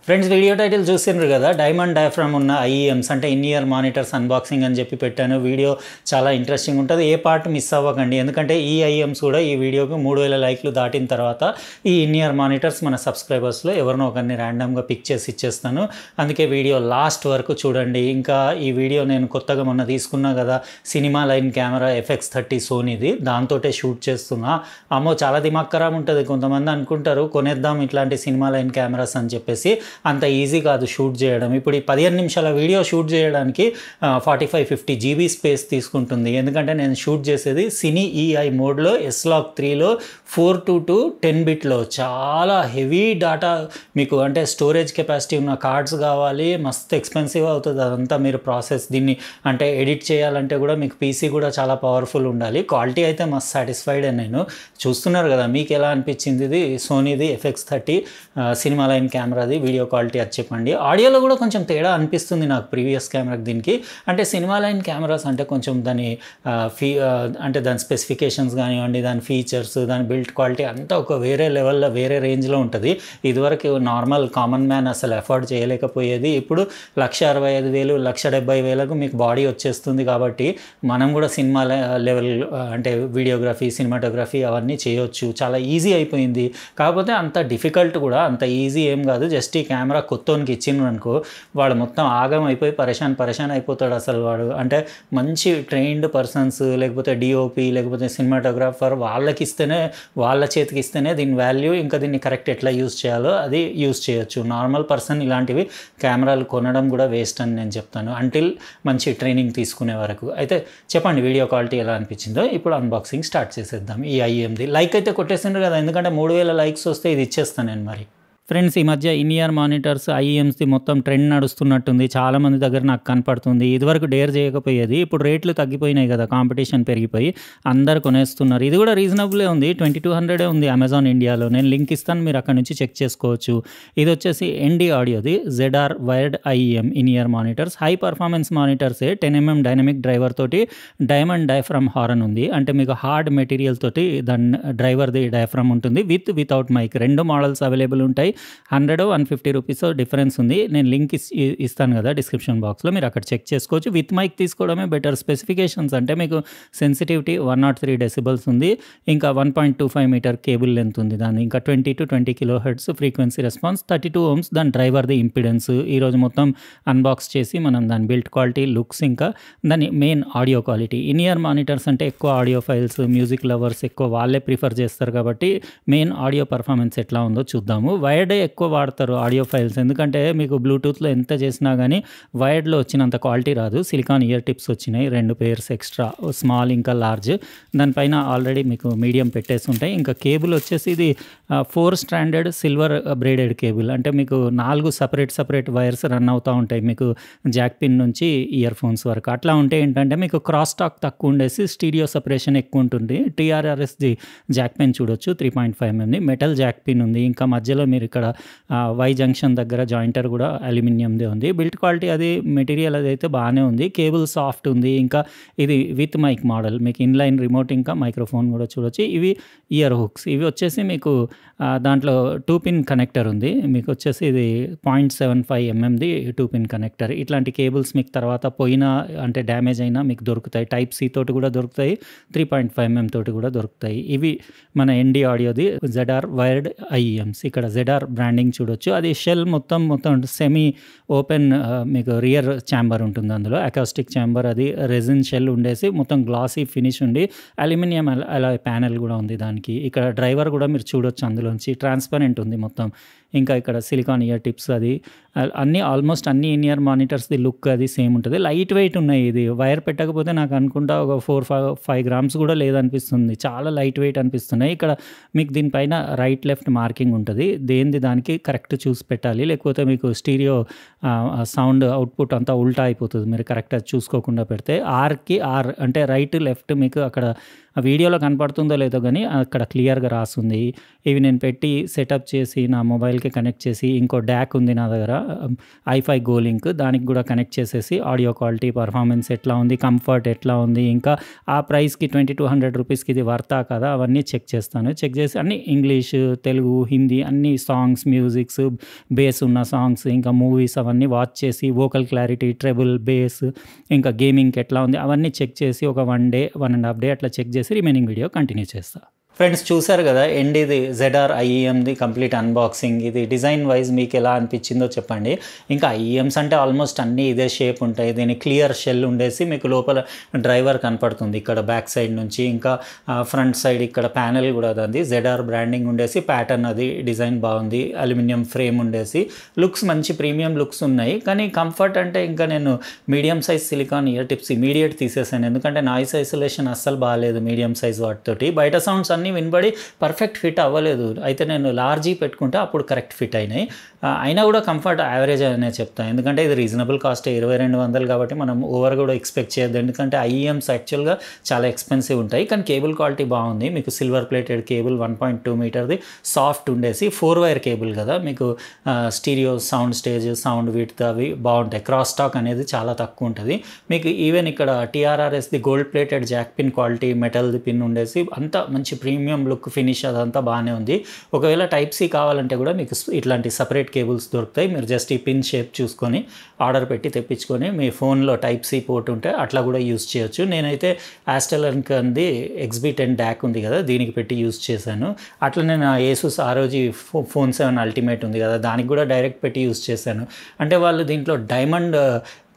Friends video title చూసిండ్రు కదా, diamond diaphragm ఉన్న ఐఈఎమ్స్ అంటే ఇన్ ఇయర్ మానిటర్స్ అన్బాక్సింగ్ అని చెప్పి పెట్టాను. వీడియో చాలా ఇంట్రెస్టింగ్ ఉంటుంది, ఏ పార్ట్ మిస్ అవ్వకండి. ఎందుకంటే ఈ ఐఈఎమ్స్ కూడా ఈ వీడియోకి 3000 లైక్లు దాటిన తర్వాత ఈ ఇన్ ఇయర్ మానిటర్స్ మన సబ్స్క్రైబర్స్లో ఎవరినో ఒకరిని ర్యాండమ్గా పిక్ చేసి ఇచ్చేస్తాను. అందుకే వీడియో లాస్ట్ వరకు చూడండి. ఇంకా ఈ వీడియో నేను కొత్తగా మొన్న తీసుకున్నా కదా, సినిమా లైన్ కెమెరా FX30 సోనీది, దాంతోటే షూట్ చేస్తున్నా. అమ్మో చాలా దిమాగ్ ఖరాబ్ ఉంటుంది. కొంతమంది అనుకుంటారు కొనేద్దాం ఇట్లాంటి సినిమా లైన్ కెమెరాస్ అని చెప్పేసి, అంత ఈజీ కాదు షూట్ చేయడం. ఇప్పుడు ఈ 15 నిమిషాల వీడియో షూట్ చేయడానికి 45-50 GB స్పేస్ తీసుకుంటుంది. ఎందుకంటే నేను షూట్ చేసేది సినీ ఈఐ మోడ్లో S-Log3లో 422 10-bitలో. చాలా హెవీ డాటా మీకు, అంటే స్టోరేజ్ కెపాసిటీ ఉన్న కార్డ్స్ కావాలి, మస్తు ఎక్స్పెన్సివ్ అవుతుంది అదంతా. మీరు ప్రాసెస్ దీన్ని అంటే ఎడిట్ చేయాలంటే కూడా మీకు పీసీ కూడా చాలా పవర్ఫుల్ ఉండాలి. క్వాలిటీ అయితే మస్తు సాటిస్ఫైడ్. నేను చూస్తున్నారు కదా, మీకు ఎలా అనిపించింది ఇది సోనీది FX30 సినిమా లైన్ కెమెరాది వీడియో క్వాలిటీ అది చెప్పండి. ఆడియోలో కూడా కొంచెం తేడా అనిపిస్తుంది నాకు ప్రీవియస్ కెమెరాకి దీనికి. అంటే సినిమా లైన్ కెమెరాస్ అంటే కొంచెం దాని అంటే దాని స్పెసిఫికేషన్స్ కానివ్వండి, దాని ఫీచర్స్, దాని బిల్డ్ క్వాలిటీ అంతా ఒక వేరే లెవెల్లో వేరే రేంజ్లో ఉంటుంది. ఇదివరకు నార్మల్ కామన్ మ్యాన్ అసలు అఫోర్డ్ చేయలేకపోయేది. ఇప్పుడు 1,65,000 1,70,000కు మీకు బాడీ వచ్చేస్తుంది. కాబట్టి మనం కూడా సినిమా లెవెల్ అంటే వీడియోగ్రఫీ, సినిమాటోగ్రఫీ అవన్నీ చేయొచ్చు. చాలా ఈజీ అయిపోయింది. కాకపోతే అంత డిఫికల్ట్ కూడా అంత ఈజీ ఏం కాదు. జస్ట్ ఈ కెమెరా కొత్తోనికి ఇచ్చిండ్రు అనుకో, వాడు మొత్తం ఆగం అయిపోయి పరేషాన్ అయిపోతాడు అసలు వాడు. అంటే మంచి ట్రైన్డ్ పర్సన్స్, లేకపోతే డిఓపి, లేకపోతే సినిమాటోగ్రాఫర్ వాళ్ళకి ఇస్తేనే, వాళ్ళ చేతికి ఇస్తేనే దీని వాల్యూ, ఇంకా దీన్ని కరెక్ట్ ఎట్లా యూజ్ చేయాలో అది యూజ్ చేయొచ్చు. నార్మల్ పర్సన్ ఇలాంటివి కెమెరాలు కొనడం కూడా వేస్ట్ అని నేను చెప్తాను, అంటిల్ మంచి ట్రైనింగ్ తీసుకునే వరకు. అయితే చెప్పండి వీడియో క్వాలిటీ ఎలా అనిపించిందో. ఇప్పుడు అన్బాక్సింగ్ స్టార్ట్ చేసేద్దాం. ఈ ఐఎంది లైక్ అయితే కొట్టేసిండ్రు కదా, ఎందుకంటే 3000 లైక్స్ వస్తే ఇది ఇచ్చేస్తాను నేను. మరి ఫ్రెండ్స్ ఈ మధ్య ఇన్ ఇయర్ మానిటర్స్ ఐఈఎమ్స్ది మొత్తం ట్రెండ్ నడుస్తున్నట్టుంది. చాలామంది దగ్గర నాకు కనపడుతుంది. ఇదివరకు డేర్ చేయకపోయేది, ఇప్పుడు రేట్లు తగ్గిపోయినాయి కదా, కాంపిటీషన్ పెరిగిపోయి అందరు కొనేస్తున్నారు. ఇది కూడా రీజనబులే ఉంది, 2200 ఉంది అమెజాన్ ఇండియాలో. నేను లింక్ ఇస్తాను, మీరు అక్కడ నుంచి చెక్ చేసుకోవచ్చు. ఇది వచ్చేసి ND ఆడియోది ZR wired IEM in ear monitors. High performance మానిటర్సే, 10mm డైనమిక్ డ్రైవర్ తోటి డైమండ్ డయాఫ్రామ్ హార్న్ ఉంది. అంటే మీకు హార్డ్ మెటీరియల్ తోటి దాని డ్రైవర్ది డయాఫ్రామ్ ఉంటుంది. వితౌట్ మైక్ రెండు మోడల్స్ అవైలబుల్ ఉంటాయి. 100-150 రూపీస్ డిఫరెన్స్ ఉంది. నేను లింక్ ఇస్తాను కదా డిస్క్రిప్షన్ బాక్స్లో, మీరు అక్కడ చెక్ చేసుకోవచ్చు. విత్ మైక్ తీసుకోవడమే బెటర్. స్పెసిఫికేషన్స్ అంటే మీకు సెన్సిటివిటీ 103 డెసిబల్స్ ఉంది, ఇంకా 1.25 మీటర్ కేబుల్ లెంత్ ఉంది దాన్ని, ఇంకా 20-20 kHz ఫ్రీక్వెన్సీ రెస్పాన్స్, 32 ohms దాని డ్రైవర్ది ఇంపిడెన్స్. ఈరోజు మొత్తం అన్బాక్స్ చేసి మనం దాని బిల్డ్ క్వాలిటీ, లుక్స్, ఇంకా దాని main audio quality. In ear monitors అంటే ఎక్కువ ఆడియో ఫైల్స్, మ్యూజిక్ లవర్స్ ఎక్కువ వాళ్ళే ప్రిఫర్ చేస్తారు. కాబట్టి మెయిన్ ఆడియో పర్ఫార్మెన్స్ ఎట్లా ఉందో చూద్దాము. వైర్డే ఎక్కువ వాడతారు ఆడియో ఫైల్స్, ఎందుకంటే మీకు బ్లూటూత్లో ఎంత చేసినా కానీ వైర్డ్లో వచ్చినంత క్వాలిటీ రాదు. సిలికాన్ ఇయర్ టిప్స్ వచ్చినాయి 2 pairs ఎక్స్ట్రా, స్మాల్ ఇంకా లార్జ్. దానిపైన ఆల్రెడీ మీకు మీడియం పెట్టేసి ఉంటాయి. ఇంకా కేబుల్ వచ్చేసి ఇది 4 స్ట్రాండెడ్ సిల్వర్ బ్రేడెడ్ కేబుల్. అంటే మీకు 4 సపరేట్ వైర్స్ రన్ అవుతూ ఉంటాయి మీకు జాక్ పిన్ నుంచి ఇయర్ ఫోన్స్ వరకు. అట్లా ఉంటే ఏంటంటే మీకు క్రాస్ టాక్ తక్కువ ఉండేసి స్టీరియో సపరేషన్ ఎక్కువ ఉంటుంది. TRRSది జాక్ పిన్ చూడొచ్చు, 3.5mm మెటల్ జాక్ పిన్ ఉంది. ఇంకా మధ్యలో మీరు ఇక్కడ వై జంక్షన్ దగ్గర జాయింటర్ కూడా అల్యూమినియందే ఉంది. బిల్డ్ క్వాలిటీ అది మెటీరియల్ అది అయితే బాగానే ఉంది. కేబుల్ సాఫ్ట్ ఉంది. ఇంకా ఇది విత్ మైక్ మోడల్, మీకు ఇన్లైన్ రిమోట్ ఇంకా మైక్రోఫోన్ కూడా చూడొచ్చు. ఇవి ఇయర్ హుక్స్. ఇవి వచ్చేసి మీకు దాంట్లో 2-pin కనెక్టర్ ఉంది. మీకు వచ్చేసి ఇది 0.75mmది 2-pin కనెక్టర్. ఇట్లాంటి కేబుల్స్ మీకు తర్వాత పోయినా అంటే డ్యామేజ్ అయినా మీకు దొరుకుతాయి. Type-C తోటి కూడా దొరుకుతాయి, 3.5mm తోటి కూడా దొరుకుతాయి. ఇవి మన ND ఆడియోది ZR వైర్డ్ ఐఈఎమ్స్. ఇక్కడ ZR బ్రాండింగ్ చూడొచ్చు. అది షెల్ మొత్తం సెమీ ఓపెన్, మీకు రియర్ ఛాంబర్ ఉంటుంది అందులో, అకాస్టిక్ ఛాంబర్. అది రెజిన్ షెల్ ఉండేసి మొత్తం గ్లాసీ ఫినిష్ ఉండి అల్యూమినియం అలాయ్ ప్యానెల్ కూడా ఉంది దానికి. ఇక్కడ డ్రైవర్ కూడా మీరు చూడొచ్చు, అందులోంచి ట్రాన్స్పరెంట్ ఉంది మొత్తం. ఇంకా ఇక్కడ సిలికాన్ ఇయర్ టిప్స్, అది అన్నీ ఆల్మోస్ట్ అన్ని ఇన్ ఇయర్ మానిటర్స్ది లుక్ అది సేమ్ ఉంటుంది. లైట్ వెయిట్ ఉన్నాయి. ఇది వైర్ పెట్టకపోతే నాకు అనుకుంటా ఒక 4-5 grams కూడా లేదనిపిస్తుంది. చాలా లైట్ వెయిట్ అనిపిస్తున్నాయి. ఇక్కడ మీకు దీనిపైన రైట్ లెఫ్ట్ మార్కింగ్ ఉంటుంది. దేనిది దానికి కరెక్ట్ చూసి పెట్టాలి, లేకపోతే మీకు స్టీరియో సౌండ్ అవుట్పుట్ అంతా ఉల్టా అయిపోతుంది మీరు కరెక్ట్గా చూసుకోకుండా పెడితే. ఆర్కి ఆర్ అంటే రైట్ లెఫ్ట్ మీకు అక్కడ వీడియోలో కనపడుతుందో లేదో కానీ అక్కడ క్లియర్గా రాస్తుంది. ఇవి నేను పెట్టి సెటప్ చేసి నా మొబైల్కి కనెక్ట్ చేసి ఇంకో డ్యాక్ ఉంది నా దగ్గర ఐఫై గో లింక్, దానికి కూడా కనెక్ట్ చేసేసి ఆడియో క్వాలిటీ పర్ఫార్మెన్స్ ఎట్లా ఉంది, కంఫర్ట్ ఎట్లా ఉంది, ఇంకా ఆ ప్రైస్కి 2200 రూపీస్కి ఇది వర్తా కదా అవన్నీ చెక్ చేస్తాను. చెక్ చేసి అన్ని ఇంగ్లీష్, తెలుగు, హిందీ అన్ని సాంగ్స్, మ్యూజిక్స్, బేస్ ఉన్న సాంగ్స్, ఇంకా మూవీస్ అవన్నీ వాచ్ చేసి వోకల్ క్లారిటీ, ట్రెబుల్, బేస్, ఇంకా గేమింగ్కి ఎట్లా ఉంది అవన్నీ చెక్ చేసి ఒక 1 డే 1.5 డే అట్లా చెక్ చేసి రిమైనింగ్ వీడియో కంటిన్యూ చేస్తాను. ఫ్రెండ్స్ చూసారు కదా ఇది ZR IEMది కంప్లీట్ అన్బాక్సింగ్. ఇది డిజైన్ వైజ్ మీకు ఎలా అనిపించిందో చెప్పండి. ఇంకా IEMs అంటే ఆల్మోస్ట్ అన్నీ ఇదే షేప్ ఉంటాయి. దీని క్లియర్ షెల్ ఉండేసి మీకు లోపల డ్రైవర్ కనపడుతుంది ఇక్కడ బ్యాక్ సైడ్ నుంచి, ఇంకా ఫ్రంట్ సైడ్ ఇక్కడ ప్యానెల్ కూడా అది ZR బ్రాండింగ్ ఉండేసి ప్యాటర్న్ అది డిజైన్ బాగుంది. అల్యూమినియం ఫ్రేమ్ ఉండేసి లుక్స్ మంచి ప్రీమియం లుక్స్ ఉన్నాయి. కానీ కంఫర్ట్ అంటే ఇంకా నేను medium size silicon year tips immediate తీసేసాను, ఎందుకంటే నాయిస్ ఐసోలేషన్ అస్సలు బాగాలేదు మీడియం సైజ్ వాటితోటి. బయట సౌండ్స్ అన్నీ వినబడి పర్ఫెక్ట్ ఫిట్ అవ్వలేదు. అయితే నేను లార్జీ పెట్టుకుంటే అప్పుడు కరెక్ట్ ఫిట్ అయినాయి. అయినా కూడా కంఫర్ట్ యావరేజ్ అనే చెప్తాను, ఎందుకంటే ఇది రీజనబుల్ కాస్ట్ 2200 కాబట్టి మనం ఓవర్ కూడా ఎక్స్పెక్ట్ చేయొద్దు. ఎందుకంటే IEMs యాక్చువల్గా చాలా ఎక్స్పెన్సివ్ ఉంటాయి. కానీ కేబుల్ క్వాలిటీ బాగుంది. మీకు సిల్వర్ ప్లేటెడ్ కేబుల్ 1.2 మీటర్ది సాఫ్ట్ ఉండేసి 4 వైర్ కేబుల్ కదా, మీకు stereo sound stage, sound width అవి బాగుంటాయి. క్రాస్ టాక్ అనేది చాలా తక్కువ ఉంటుంది. మీకు ఈవెన్ ఇక్కడ TRRSది gold plated jack pin quality, మెటల్ది పిన్ ఉండేసి అంతా మంచి ప్రీమియం లుక్, ఫినిష్ అదంతా బాగానే ఉంది. ఒకవేళ టైప్ సి కావాలంటే కూడా మీకు ఇట్లాంటి సపరేట్ కేబుల్స్ దొరుకుతాయి. మీరు జస్ట్ ఈ పిన్ షేప్ చూసుకొని ఆర్డర్ పెట్టి తెప్పించుకొని మీ ఫోన్లో టైప్ సి పోర్ట్ ఉంటే అట్లా కూడా యూస్ చేయొచ్చు. నేనైతే ఆస్టెల్కి XB10 డాక్ ఉంది కదా, దీనికి పెట్టి యూస్ చేశాను. అట్లనే నా ఏసూస్ ROG Phone 7 అల్టిమేట్ ఉంది కదా, దానికి కూడా డైరెక్ట్ పెట్టి యూస్ చేశాను. అంటే వాళ్ళు దీంట్లో డైమండ్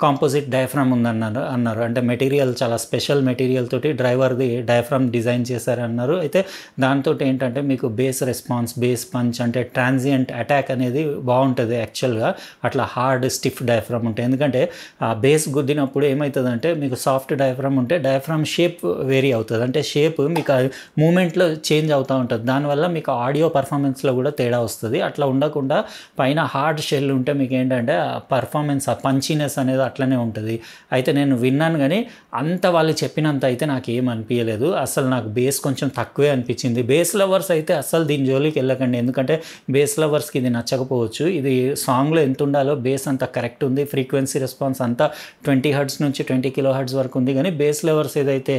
కాంపోజిట్ డయాఫ్రామ్ అన్నారు. అంటే మెటీరియల్ చాలా స్పెషల్ మెటీరియల్ తోటి డ్రైవర్ది డయాఫ్రామ్ డిజైన్ చేశారన్నారు. అయితే దాంతో ఏంటంటే మీకు బేస్ రెస్పాన్స్, బేస్ పంచ్ అంటే ట్రాన్సియంట్ అటాక్ అనేది బాగుంటుంది. యాక్చువల్గా అట్లా హార్డ్ స్టిఫ్ డయాఫ్రామ్ ఉంటాయి. ఎందుకంటే ఆ బేస్ గుద్దినప్పుడు ఏమవుతుందంటే మీకు సాఫ్ట్ డయాఫ్రామ్ ఉంటే డయాఫ్రామ్ షేప్ వేరీ అవుతుంది. అంటే షేప్ మీకు మూమెంట్లో చేంజ్ అవుతూ ఉంటుంది. దానివల్ల మీకు ఆడియో పర్ఫార్మెన్స్లో కూడా తేడా వస్తుంది. అట్లా ఉండకుండా పైన హార్డ్ షెల్ ఉంటే మీకు ఏంటంటే ఆ పర్ఫార్మెన్స్, ఆ పంచినెస్ అనేది అట్లనే ఉంటుంది. అయితే నేను విన్నాను కానీ అంత వాళ్ళు చెప్పినంత అయితే నాకు ఏం అనిపించలేదు. అసలు నాకు బేస్ కొంచెం తక్కువే అనిపించింది. బేస్ లవర్స్ అయితే అసలు దీని జోలికి వెళ్ళకండి, ఎందుకంటే బేస్ లవర్స్కి ఇది నచ్చకపోవచ్చు. ఇది సాంగ్లో ఎంత ఉండాలో బేస్ అంతా కరెక్ట్ ఉంది. ఫ్రీక్వెన్సీ రెస్పాన్స్ అంతా 20 హెర్ట్జ్ నుంచి 20 కిలో హెర్ట్జ్ వరకు ఉంది. కానీ బేస్ లవర్స్ ఏదైతే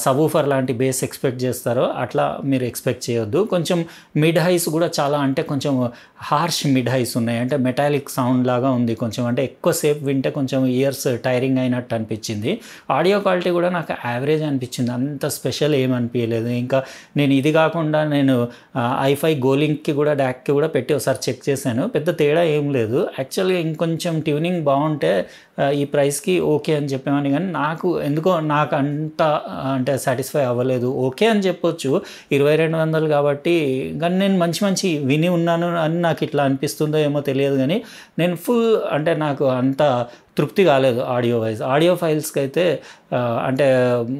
సబూఫర్ లాంటి బేస్ ఎక్స్పెక్ట్ చేస్తారో అట్లా మీరు ఎక్స్పెక్ట్ చేయొద్దు. కొంచెం మిడ్ హైస్ కూడా చాలా అంటే కొంచెం హార్ష్ మిడ్ హైస్ ఉన్నాయి. అంటే మెటాలిక్ సౌండ్ లాగా ఉంది కొంచెం. అంటే ఎక్కువసేపు వింటే కొంచెం ఇయర్స్ టైరింగ్ అయినట్టు అనిపించింది. ఆడియో క్వాలిటీ కూడా నాకు యావరేజ్ అనిపించింది, అంత స్పెషల్ ఏం అనిపించలేదు. ఇంకా నేను ఇది కాకుండా నేను ఐఫై గోలింక్కి కూడా డాక్కి కూడా పెట్టి ఒకసారి చెక్ చేశాను. పెద్ద తేడా ఏం లేదు. యాక్చువల్గా ఇంకొంచెం ట్యూనింగ్ బాగుంటే ఈ ప్రైస్కి ఓకే అని చెప్పేవాని, కానీ నాకు ఎందుకో నాకు అంత అంటే సాటిస్ఫై అవ్వలేదు. ఓకే అని చెప్పొచ్చు 2200 కాబట్టి, కానీ నేను మంచి విని ఉన్నాను అని నాకు ఇట్లా అనిపిస్తుందో ఏమో తెలియదు. కానీ నేను ఫుల్ అంటే నాకు అంత తృప్తి కాలేదు ఆడియో వైజ్. ఆడియో ఫైల్స్కి అయితే అంటే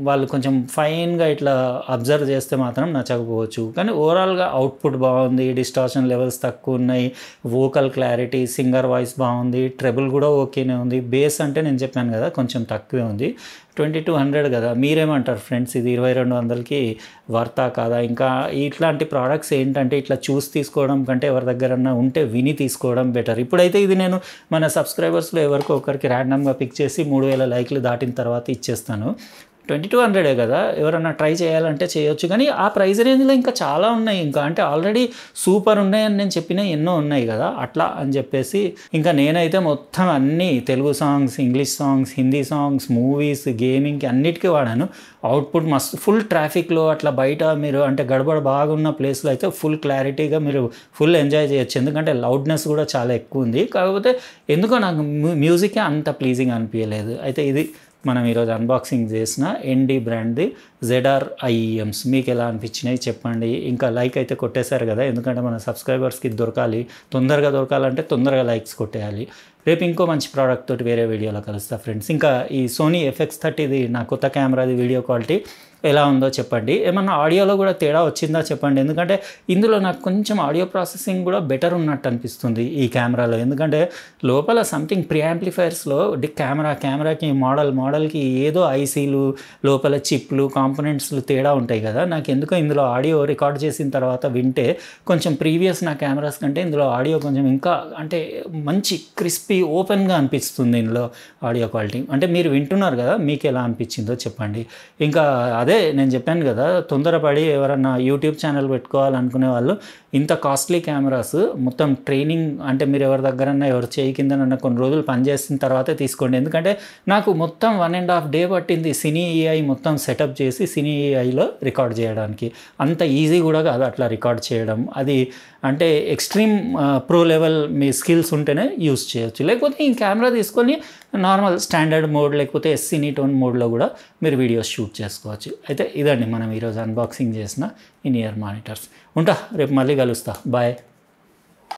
వాళ్ళు కొంచెం ఫైన్గా ఇట్లా అబ్జర్వ్ చేస్తే మాత్రం నచ్చకపోవచ్చు. కానీ ఓవరాల్గా అవుట్పుట్ బాగుంది, డిస్టార్షన్ లెవెల్స్ తక్కువ ఉన్నాయి, వోకల్ క్లారిటీ, సింగర్ వాయిస్ బాగుంది, ట్రెబుల్ కూడా ఓకేనే ఉంది. బేస్ అంటే నేను చెప్పాను కదా కొంచెం తక్కువే ఉంది. 2200 కదా, మీరేమంటారు ఫ్రెండ్స్? ఇది 2200కి వర్తా కాదా? ఇంకా ఇట్లాంటి ప్రోడక్ట్స్ ఏంటంటే ఇట్లా చూసి తీసుకోవడం కంటే ఎవరి దగ్గరన్నా ఉంటే విని తీసుకోవడం బెటర్. ఇప్పుడైతే ఇది నేను మన సబ్స్క్రైబర్స్లో ఎవరికో ఒకరికి ర్యాండమ్గా పిక్ చేసి 3000 లైక్లు దాటిన తర్వాత ఇచ్చేస్తాను. 2200 కదా, ఎవరన్నా ట్రై చేయాలంటే చేయొచ్చు. కానీ ఆ ప్రైస్ రేంజ్లో ఇంకా చాలా ఉన్నాయి. ఇంకా అంటే ఆల్రెడీ సూపర్ ఉన్నాయని నేను చెప్పిన ఎన్నో ఉన్నాయి కదా, అట్లా అని చెప్పేసి ఇంకా నేనైతే మొత్తం అన్నీ Telugu songs, English songs, Hindi songs, movies, గేమింగ్కి అన్నిటికీ వాడాను. అవుట్పుట్ మస్తు ఫుల్ ట్రాఫిక్లో అట్లా బయట మీరు అంటే గడబడ బాగున్న ప్లేస్లో అయితే ఫుల్ క్లారిటీగా మీరు ఫుల్ ఎంజాయ్ చేయొచ్చు. ఎందుకంటే లౌడ్నెస్ కూడా చాలా ఎక్కువ ఉంది. కాకపోతే ఎందుకో నాకు మ్యూజికే అంత ప్లీజింగ్ అనిపించలేదు. అయితే ఇది మనం ఈరోజు అన్బాక్సింగ్ చేసిన ND బ్రాండ్ది ZR IEMs. మీకు ఎలా అనిపించినాయి చెప్పండి. ఇంకా లైక్ అయితే కొట్టేశారు కదా, ఎందుకంటే మన సబ్స్క్రైబర్స్కి దొరకాలి. తొందరగా దొరకాలంటే తొందరగా లైక్స్ కొట్టేయాలి. రేపు ఇంకో మంచి ప్రోడక్ట్ తోటి వేరే వీడియోలో కలుస్తా ఫ్రెండ్స్. ఇంకా ఈ సోనీ FX30ది నా కొత్త కెమెరాది వీడియో క్వాలిటీ ఎలా ఉందో చెప్పండి. ఏమన్నా ఆడియోలో కూడా తేడా వచ్చిందా చెప్పండి. ఎందుకంటే ఇందులో నాకు కొంచెం ఆడియో ప్రాసెసింగ్ కూడా బెటర్ ఉన్నట్టు అనిపిస్తుంది ఈ కెమెరాలో. ఎందుకంటే లోపల సంథింగ్ ప్రీ యాంప్లిఫైర్స్లో కెమెరాకి మోడల్కి ఏదో ఐసీలు లోపల చిప్లు కాంపోనెంట్స్లు తేడా ఉంటాయి కదా. నాకు ఎందుకో ఇందులో ఆడియో రికార్డ్ చేసిన తర్వాత వింటే కొంచెం ప్రీవియస్ నా కెమెరాస్ కంటే ఇందులో ఆడియో కొంచెం ఇంకా అంటే మంచి క్రిస్పీ ఓపెన్గా అనిపిస్తుంది ఇందులో ఆడియో క్వాలిటీ. అంటే మీరు వింటున్నారు కదా, మీకు ఎలా అనిపించిందో చెప్పండి. ఇంకా అదే నేను చెప్పాను కదా, తొందరపడి ఎవరన్నా యూట్యూబ్ ఛానల్ పెట్టుకోవాలనుకునే వాళ్ళు ఇంత కాస్ట్లీ కెమెరాస్ మొత్తం ట్రైనింగ్ అంటే మీరు ఎవరి చేయి కిందనన్నా కొన్ని రోజులు పనిచేసిన తర్వాతే తీసుకోండి. ఎందుకంటే నాకు మొత్తం 1.5 డే పట్టింది సినీ ఈఐ మొత్తం సెటప్ చేసి సినీ ఈఐలో రికార్డ్ చేయడానికి. అంత ఈజీ కూడా కాదు అట్లా రికార్డ్ చేయడం. అది అంటే ఎక్స్ట్రీమ్ ప్రో లెవెల్ మీ స్కిల్స్ ఉంటేనే యూస్ చేయొచ్చు. లేకపోతే ఈ కెమెరా తీసుకొని నార్మల్ స్టాండర్డ్ మోడ్ లేకపోతే ఎస్సీనీ టోన్ మోడ్లో కూడా మీరు వీడియోస్ షూట్ చేసుకోవచ్చు. అయితే ఇదండి మనం ఈరోజు అన్బాక్సింగ్ చేసిన ఇన్ ఇయర్ మానిటర్స్. ఉంటా, రేపు మళ్ళీ కలుస్తా. బాయ్.